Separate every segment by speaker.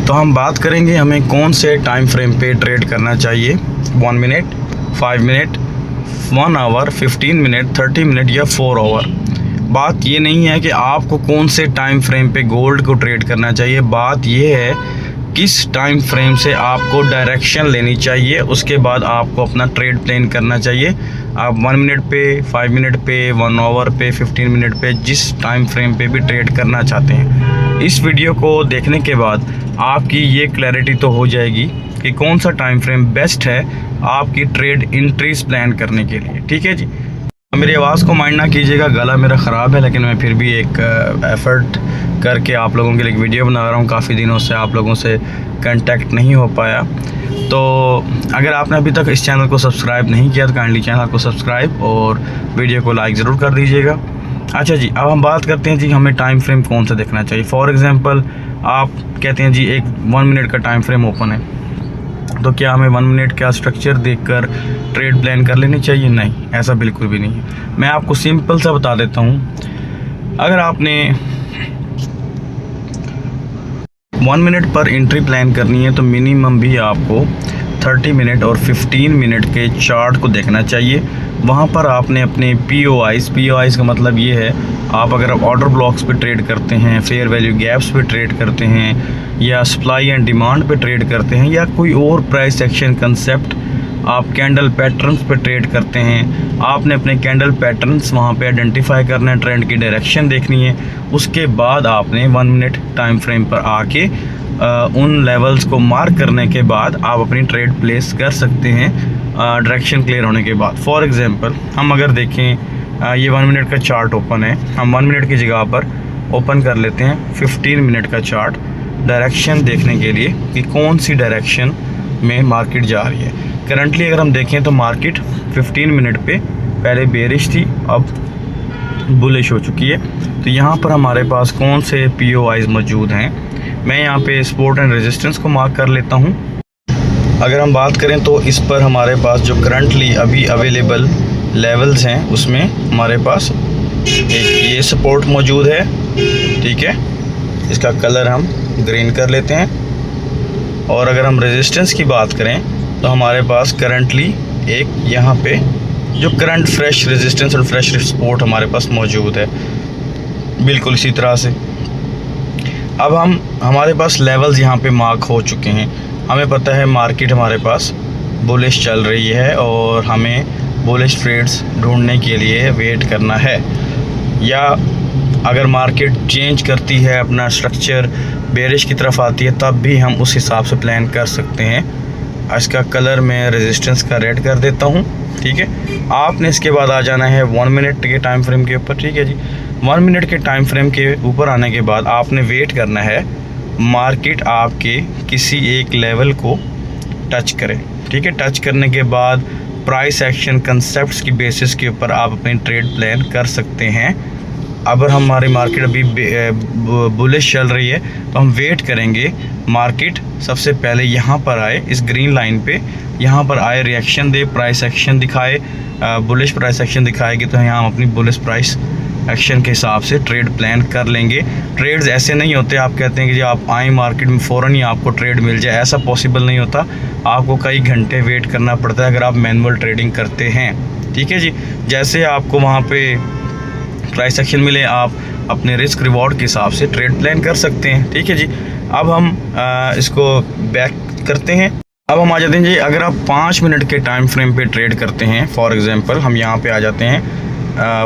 Speaker 1: तो हम बात करेंगे हमें कौन से टाइम फ्रेम पे ट्रेड करना चाहिए, 1 minute, 5 minute, 1 hour, 15 minute, 30 minute या 4 आवर। बात ये नहीं है कि आपको कौन से टाइम फ्रेम पे गोल्ड को ट्रेड करना चाहिए, बात ये है किस टाइम फ्रेम से आपको डायरेक्शन लेनी चाहिए, उसके बाद आपको अपना ट्रेड प्लान करना चाहिए। आप 1 मिनट पे, 5 मिनट पे, 1 आवर पे, 15 मिनट पे, जिस टाइम फ्रेम पे भी ट्रेड करना चाहते हैं। इस वीडियो को देखने के बाद आपकी ये क्लैरिटी तो हो जाएगी कि कौन सा टाइम फ्रेम बेस्ट है आपकी ट्रेड एंट्रीज प्लान करने के लिए। ठीक है जी, मेरी आवाज़ को माइंड ना कीजिएगा, गला मेरा ख़राब है, लेकिन मैं फिर भी एक एफ़र्ट करके आप लोगों के लिए एक वीडियो बना रहा हूँ। काफ़ी दिनों से आप लोगों से कांटेक्ट नहीं हो पाया, तो अगर आपने अभी तक इस चैनल को सब्सक्राइब नहीं किया तो काइंडली चैनल को सब्सक्राइब और वीडियो को लाइक ज़रूर कर दीजिएगा। अच्छा जी, अब हम बात करते हैं जी हमें टाइम फ्रेम कौन सा देखना चाहिए। फॉर एग्ज़ाम्पल आप कहते हैं जी एक 1 मिनट का टाइम फ्रेम ओपन है, तो क्या हमें 1 मिनट का स्ट्रक्चर देखकर ट्रेड प्लान कर लेनी चाहिए? नहीं, ऐसा बिल्कुल भी नहीं है। मैं आपको सिंपल सा बता देता हूँ। अगर आपने 1 मिनट पर एंट्री प्लान करनी है तो मिनिमम भी आपको 30 मिनट और 15 मिनट के चार्ट को देखना चाहिए। वहाँ पर आपने अपने POIs का मतलब ये है, आप अगर ऑर्डर ब्लॉक्स पे ट्रेड करते हैं, फेयर वैल्यू गैप्स पे ट्रेड करते हैं, या सप्लाई एंड डिमांड पे ट्रेड करते हैं, या कोई और प्राइस एक्शन कंसेप्ट, आप कैंडल पैटर्न्स पे ट्रेड करते हैं, आपने अपने कैंडल पैटर्न्स वहाँ पे आइडेंटिफाई करना है, ट्रेंड की डायरेक्शन देखनी है। उसके बाद आपने 1 मिनट टाइम फ्रेम पर आके उन लेवल्स को मार्क करने के बाद आप अपनी ट्रेड प्लेस कर सकते हैं डायरेक्शन क्लियर होने के बाद। फॉर एग्जांपल हम अगर देखें ये 1 मिनट का चार्ट ओपन है, हम 1 मिनट की जगह पर ओपन कर लेते हैं 15 मिनट का चार्ट डायरेक्शन देखने के लिए कि कौन सी डायरेक्शन में मार्केट जा रही है। करंटली अगर हम देखें तो मार्केट 15 मिनट पे पहले बेरिश थी, अब बुलिश हो चुकी है। तो यहाँ पर हमारे पास कौन से POIs मौजूद हैं, मैं यहाँ पे सपोर्ट एंड रेजिस्टेंस को मार्क कर लेता हूँ। अगर हम बात करें तो इस पर हमारे पास जो करंटली अभी अवेलेबल लेवल्स हैं उसमें हमारे पास एक ये सपोर्ट मौजूद है, ठीक है, इसका कलर हम ग्रीन कर लेते हैं। और अगर हम रेजिस्टेंस की बात करें तो हमारे पास करंटली एक यहाँ पे जो करंट फ्रेश रेजिस्टेंस और फ्रेश सपोर्ट हमारे पास मौजूद है, बिल्कुल इसी तरह से। अब हमारे पास लेवल्स यहाँ पे मार्क हो चुके हैं। हमें पता है मार्केट हमारे पास बुलिश चल रही है और हमें बुलिश ट्रेड्स ढूंढने के लिए वेट करना है, या अगर मार्केट चेंज करती है अपना स्ट्रक्चर बेरिश की तरफ आती है तब भी हम उस हिसाब से प्लान कर सकते हैं। इसका कलर मैं रेजिस्टेंस का रेड कर देता हूँ, ठीक है। आपने इसके बाद आ जाना है 1 मिनट के टाइम फ्रेम के ऊपर, ठीक है जी। 1 मिनट के टाइम फ्रेम के ऊपर आने के बाद आपने वेट करना है मार्केट आपके किसी एक लेवल को टच करे, ठीक है। टच करने के बाद प्राइस एक्शन कंसेप्ट्स की बेसिस के ऊपर आप अपनी ट्रेड प्लान कर सकते हैं। अगर हमारी मार्केट अभी बुलिश चल रही है तो हम वेट करेंगे मार्केट सबसे पहले यहाँ पर आए, इस ग्रीन लाइन पे यहाँ पर आए, रिएक्शन दे, प्राइस एक्शन दिखाए, बुलिश प्राइस एक्शन दिखाएगी तो यहाँ हम अपनी बुलिश प्राइस एक्शन के हिसाब से ट्रेड प्लान कर लेंगे। ट्रेड्स ऐसे नहीं होते आप कहते हैं कि जी आप आए मार्केट में फ़ौरन ही आपको ट्रेड मिल जाए, ऐसा पॉसिबल नहीं होता। आपको कई घंटे वेट करना पड़ता है अगर आप मैनुअल ट्रेडिंग करते हैं, ठीक है जी। जैसे आपको वहाँ पे प्राइस एक्शन मिले आप अपने रिस्क रिवॉर्ड के हिसाब से ट्रेड प्लान कर सकते हैं, ठीक है जी। अब हम इसको बैक करते हैं। अब हम आ जाते हैं जी, अगर आप 5 मिनट के टाइम फ्रेम पे ट्रेड करते हैं, फॉर एग्जांपल हम यहाँ पे आ जाते हैं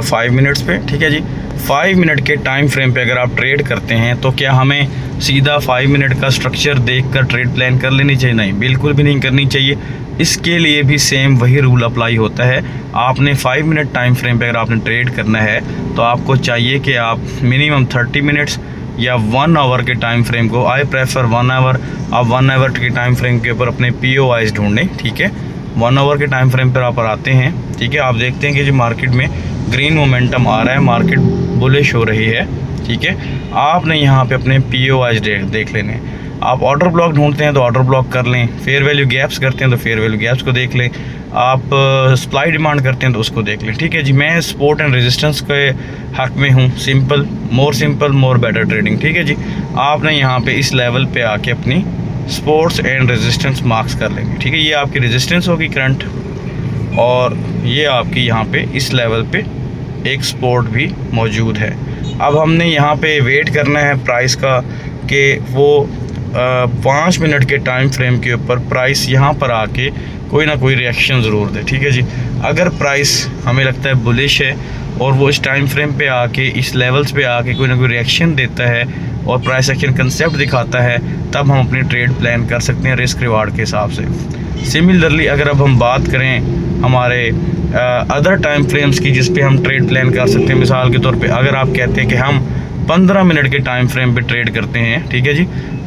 Speaker 1: 5 मिनट्स पे, ठीक है जी। 5 मिनट के टाइम फ्रेम पे अगर आप ट्रेड करते हैं तो क्या हमें सीधा 5 मिनट का स्ट्रक्चर देखकर ट्रेड प्लान कर लेनी चाहिए? नहीं, बिल्कुल भी नहीं करनी चाहिए। इसके लिए भी सेम वही रूल अप्लाई होता है। आपने 5 मिनट टाइम फ्रेम पे अगर आपने ट्रेड करना है तो आपको चाहिए कि आप मिनिमम 30 मिनट्स या 1 आवर के टाइम फ्रेम को, आई प्रेफर 1 आवर, आप 1 आवर के टाइम फ्रेम के ऊपर अपने POIs ढूंढें, ठीक है। 1 आवर के टाइम फ्रेम पर आप आते हैं, ठीक है। आप देखते हैं कि जो मार्केट में ग्रीन मोमेंटम आ रहा है, मार्केट बुलिश हो रही है, ठीक है। आपने यहाँ पे अपने POIs देख लेने हैं। आप ऑर्डर ब्लॉक ढूंढते हैं तो ऑर्डर ब्लॉक कर लें, फेयर वैल्यू गैप्स करते हैं तो फेयर वैल्यू गैप्स को देख लें। आप सप्लाई डिमांड करते हैं तो उसको देख लें। ठीक है जी, मैं सपोर्ट एंड रेजिस्टेंस के हक में हूँ। Simple more better trading. ठीक है जी, आपने यहाँ पे इस लेवल पे आके अपनी सपोर्ट्स एंड रेजिस्टेंस मार्क्स कर लेंगे। ठीक है, ये आपकी रेजिस्टेंस होगी करंट, और ये आपकी यहाँ पे इस लेवल पे एक सपोर्ट भी मौजूद है। अब हमने यहाँ पे वेट करना है प्राइस का कि वो 5 मिनट के टाइम फ्रेम के ऊपर प्राइस यहाँ पर आके कोई ना कोई रिएक्शन ज़रूर दे। ठीक है जी, अगर प्राइस हमें लगता है बुलिश है और वो इस टाइम फ्रेम पे आके इस लेवल्स पे आके कोई ना कोई रिएक्शन देता है और प्राइस एक्शन कंसेप्ट दिखाता है, तब हम अपनी ट्रेड प्लान कर सकते हैं रिस्क रिवार्ड के हिसाब से। सिमिलरली अगर अब हम बात करें हमारे अदर टाइम फ्रेम्स की जिस पे हम ट्रेड प्लान कर सकते हैं, मिसाल के तौर पे अगर आप कहते हैं कि हम 15 मिनट के टाइम फ्रेम पे ट्रेड करते हैं, ठीक है जी,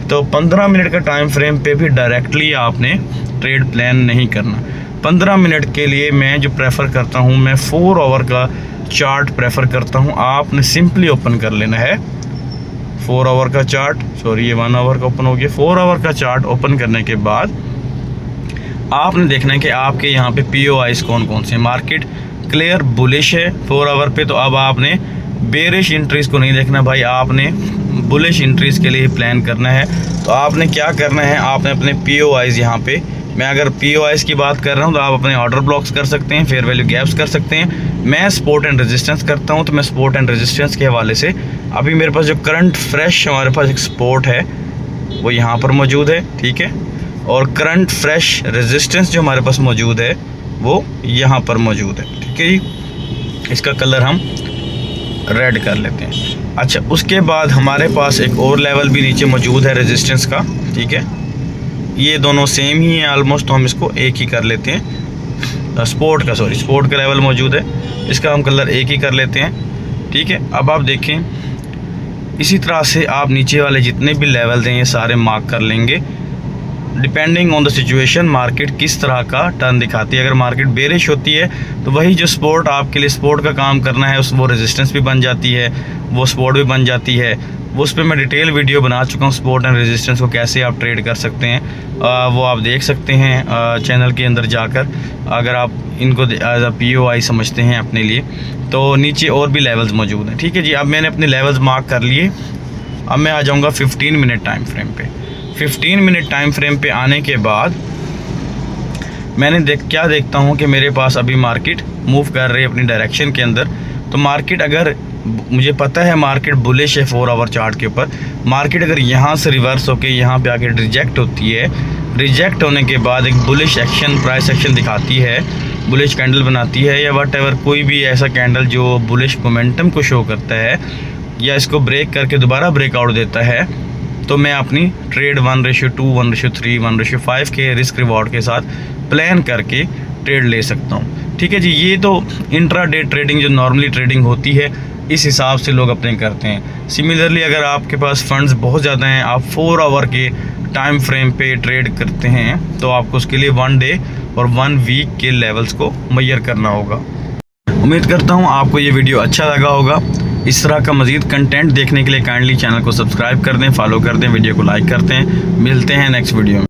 Speaker 1: तो 15 मिनट का टाइम फ्रेम पे भी डायरेक्टली आपने ट्रेड प्लान नहीं करना। 15 मिनट के लिए मैं जो प्रेफर करता हूँ, मैं 4 आवर का चार्ट प्रेफर करता हूँ। आपने सिंपली ओपन कर लेना है 4 आवर का चार्ट, सॉरी ये 1 आवर का ओपन हो गया। 4 आवर का चार्ट ओपन करने के बाद आपने देखना है कि आपके यहाँ पे POIs कौन कौन से। मार्केट क्लियर बुलिश है 4 आवर पे, तो अब आपने बेरिश इंट्रीज को नहीं देखना भाई, आपने बुलिश इंट्रीज के लिए प्लान करना है। तो आपने क्या करना है, आपने अपने POIs यहाँ पे, मैं अगर POIs की बात कर रहा हूँ तो आप अपने ऑर्डर ब्लॉक्स कर सकते हैं, फेयर वैल्यू गैप्स कर सकते हैं। मैं सपोर्ट एंड रेजिस्टेंस करता हूँ, तो मैं सपोर्ट एंड रेजिस्टेंस के हवाले से अभी मेरे पास जो करंट फ्रेश हमारे पास एक सपोर्ट है वो यहाँ पर मौजूद है। ठीक है, और करंट फ्रेश रेजिस्टेंस जो हमारे पास मौजूद है वो यहाँ पर मौजूद है। ठीक है जी, इसका कलर हम रेड कर लेते हैं। अच्छा, उसके बाद हमारे पास एक और लेवल भी नीचे मौजूद है रेजिस्टेंस का। ठीक है, ये दोनों सेम ही हैं ऑलमोस्ट, तो हम इसको एक ही कर लेते हैं। सपोर्ट का लेवल मौजूद है, इसका हम कलर एक ही कर लेते हैं। ठीक है, अब आप देखें इसी तरह से आप नीचे वाले जितने भी लेवल हैं ये सारे मार्क कर लेंगे। Depending on the situation market किस तरह का टर्न दिखाती है। अगर मार्केट बेरिश होती है तो वही जो सपोर्ट आपके लिए सपोर्ट का काम करना है वो रेजिस्टेंस भी बन जाती है, वो सपोर्ट भी बन जाती है। वो उस पर मैं डिटेल वीडियो बना चुका हूँ, सपोर्ट एंड रेजिस्टेंस को कैसे आप ट्रेड कर सकते हैं। वो आप देख सकते हैं चैनल के अंदर जाकर, अगर आप इनको एज अ POI समझते हैं अपने लिए। तो नीचे और भी लेवल्स मौजूद हैं। ठीक है जी, अब मैंने अपने लेवल्स मार्क कर लिए। अब मैं आ जाऊँगा 15 मिनट टाइम फ्रेम पे। 15 मिनट टाइम फ्रेम पे आने के बाद मैंने क्या देखता हूँ कि मेरे पास अभी मार्केट मूव कर रही है अपनी डायरेक्शन के अंदर। तो मार्केट अगर, मुझे पता है मार्केट बुलिश है 4 आवर चार्ट के ऊपर, मार्केट अगर यहाँ से रिवर्स होकर यहाँ पे आके रिजेक्ट होती है, रिजेक्ट होने के बाद एक बुलिश एक्शन, प्राइस एक्शन दिखाती है, बुलिश कैंडल बनाती है या वट एवर, कोई भी ऐसा कैंडल जो बुलिश मोमेंटम को शो करता है या इसको ब्रेक करके दोबारा ब्रेकआउट देता है, तो मैं अपनी ट्रेड 1:2, 1:3, 1:5 के रिस्क रिवॉर्ड के साथ प्लान करके ट्रेड ले सकता हूँ। ठीक है जी, ये तो इंट्राडे ट्रेडिंग जो नॉर्मली ट्रेडिंग होती है इस हिसाब से लोग अपने करते हैं। सिमिलरली अगर आपके पास फंड्स बहुत ज़्यादा हैं, आप 4 आवर के टाइम फ्रेम पे ट्रेड करते हैं, तो आपको उसके लिए 1 डे और 1 वीक के लेवल्स को मेजर करना होगा। उम्मीद करता हूँ आपको ये वीडियो अच्छा लगा होगा। इस तरह का मज़ीद कंटेंट देखने के लिए काइंडली चैनल को सब्सक्राइब कर दें, फॉलो कर दें, वीडियो को लाइक करते हैं। मिलते हैं नेक्स्ट वीडियो में।